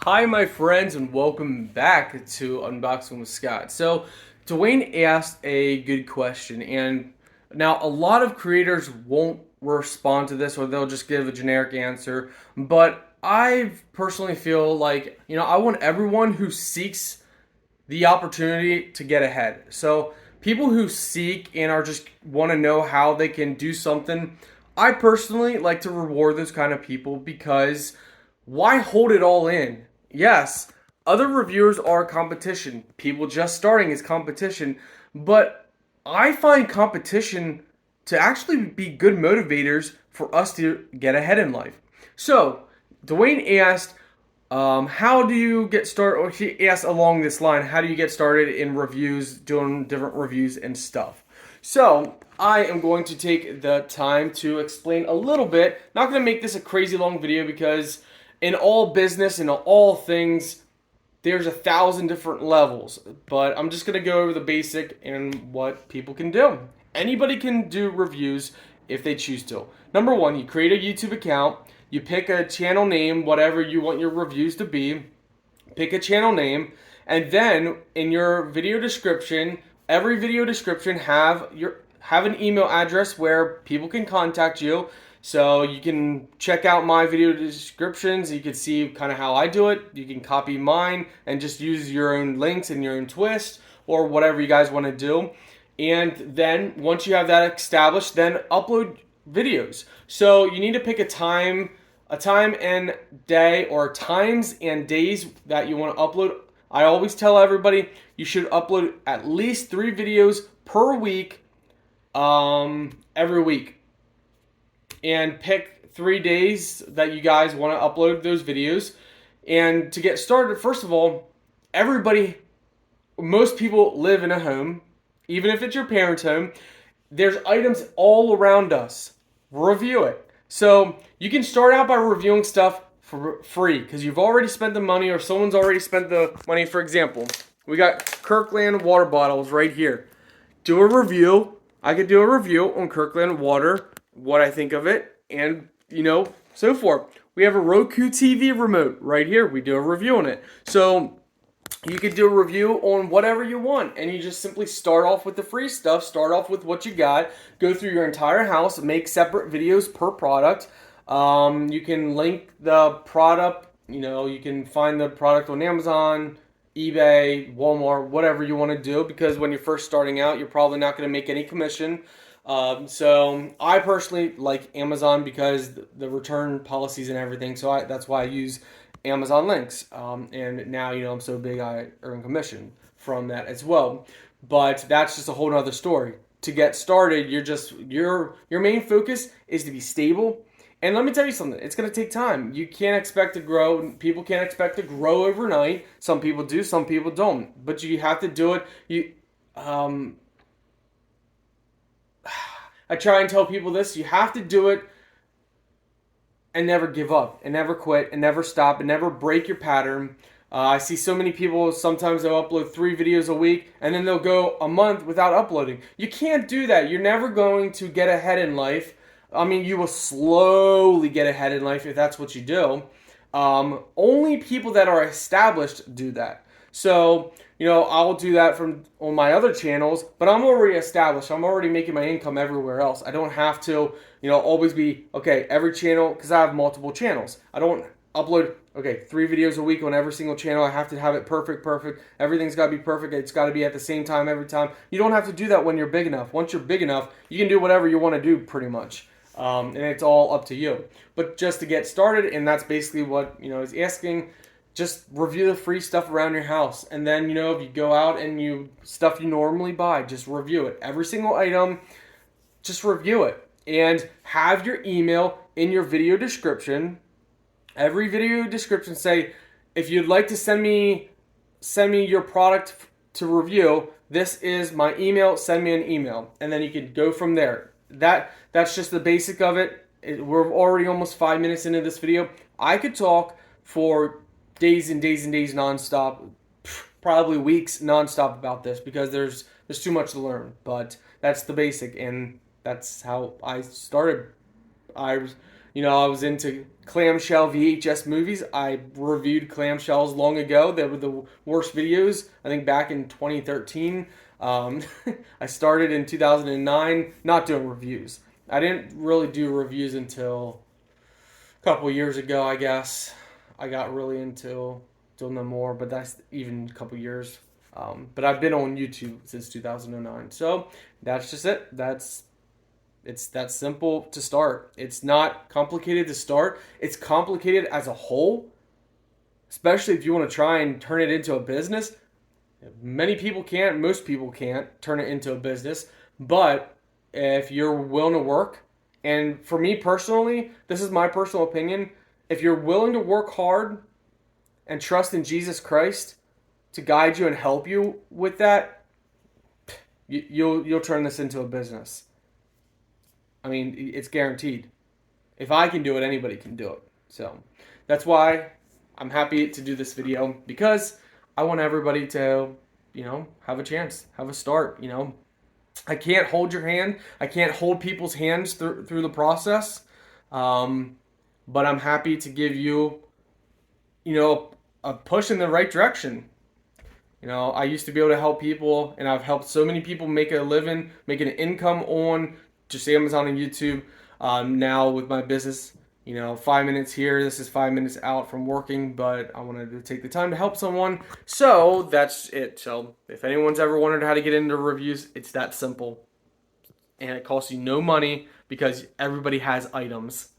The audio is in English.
Hi, my friends, and welcome back to Unboxing with Scott. So, Dwayne asked a good question, and now a lot of creators won't respond to this or they'll just give a generic answer. But I personally feel like, I want everyone who seeks the opportunity to get ahead. So, people who seek and are just want to know how they can do something, I personally like to reward those kind of people because why hold it all in? Yes, other reviewers are competition. People just starting is competition, but I find competition to actually be good motivators for us to get ahead in life. So, Dwayne asked, how do you get started? Or he asked along this line, how do you get started in reviews, doing different reviews and stuff? So, I am going to take the time to explain a little bit. Not going to make this a crazy long video because in all business and all things, there's 1,000 different levels. But I'm just going to go over the basic and what people can do. Anybody can do reviews if they choose to. Number one, you create a YouTube account. You pick a channel name, whatever you want your reviews to be. Pick a channel name. And then in your video description, every video description have an email address where people can contact you. So you can check out my video descriptions. You can see kind of how I do it. You can copy mine and just use your own links and your own twist or whatever you guys want to do. And then once you have that established, then upload videos. So you need to pick a time and day or times and days that you want to upload. I always tell everybody you should upload at least 3 videos per week, every week, and pick 3 days that you guys want to upload those videos. And to get started, first of all, most people live in a home, even if it's your parents' home. There's items all around us. Review it. So you can start out by reviewing stuff for free because you've already spent the money or someone's already spent the money. For example, we got Kirkland water bottles right here. Do a review. I could do a review on Kirkland water, what I think of it, and so forth. We have a Roku TV remote right here. We do a review on it. So you could do a review on whatever you want, and you just simply start off with the free stuff, start off with what you got, go through your entire house, make separate videos per product. You can link the product, you can find the product on Amazon, eBay, Walmart, whatever you want to do, because when you're first starting out, you're probably not going to make any commission. So I personally like Amazon because the return policies and everything. So that's why I use Amazon links. And now, I'm so big, I earn commission from that as well. But that's just a whole nother story. To get started, your main focus is to be stable. And let me tell you something, it's going to take time. You can't expect to grow. People can't expect to grow overnight. Some people do, some people don't. But you have to do it. I try and tell people this, you have to do it and never give up and never quit and never stop and never break your pattern. I see so many people, sometimes they'll upload 3 videos a week and then they'll go a month without uploading. You can't do that. You're never going to get ahead in life. I mean, you will slowly get ahead in life if that's what you do. Only people that are established do that. So, I'll do that on my other channels, but I'm already established. I'm already making my income everywhere else. I don't have to, always be, okay, every channel, because I have multiple channels. I don't upload, 3 videos a week on every single channel. I have to have it perfect. Everything's got to be perfect. It's got to be at the same time every time. You don't have to do that when you're big enough. Once you're big enough, you can do whatever you want to do pretty much. And it's all up to you. But just to get started, and that's basically what, is asking, just review the free stuff around your house. And then, if you go out and stuff you normally buy, just review it. Every single item, just review it. And have your email in your video description. Every video description say, if you'd like to send me your product to review, this is my email, send me an email. And then you can go from there. That's just the basic of it. We're already almost 5 minutes into this video. I could talk for days and days and days nonstop, probably weeks nonstop about this because there's too much to learn. But that's the basic, and that's how I started. I was into clamshell VHS movies. I reviewed clamshells long ago. They were the worst videos, I think back in 2013. Um, I started in 2009 not doing reviews. I didn't really do reviews until a couple years ago, I guess. I got really into doing them more, but that's even a couple years. But I've been on YouTube since 2009. So that's just it. It's that simple to start. It's not complicated to start. It's complicated as a whole, especially if you want to try and turn it into a business. Many people can't, most people can't turn it into a business, but if you're willing to work, and for me personally, this is my personal opinion, if you're willing to work hard and trust in Jesus Christ to guide you and help you with that, you'll turn this into a business. I mean, it's guaranteed. If I can do it, anybody can do it. So that's why I'm happy to do this video, because I want everybody to, have a chance, have a start. I can't hold your hand. I can't hold people's hands through the process. But I'm happy to give you, a push in the right direction. I used to be able to help people, and I've helped so many people make a living, make an income on just Amazon and YouTube. Now with my business, 5 minutes here, this is 5 minutes out from working, but I wanted to take the time to help someone. So that's it. So if anyone's ever wondered how to get into reviews, it's that simple. And it costs you no money because everybody has items.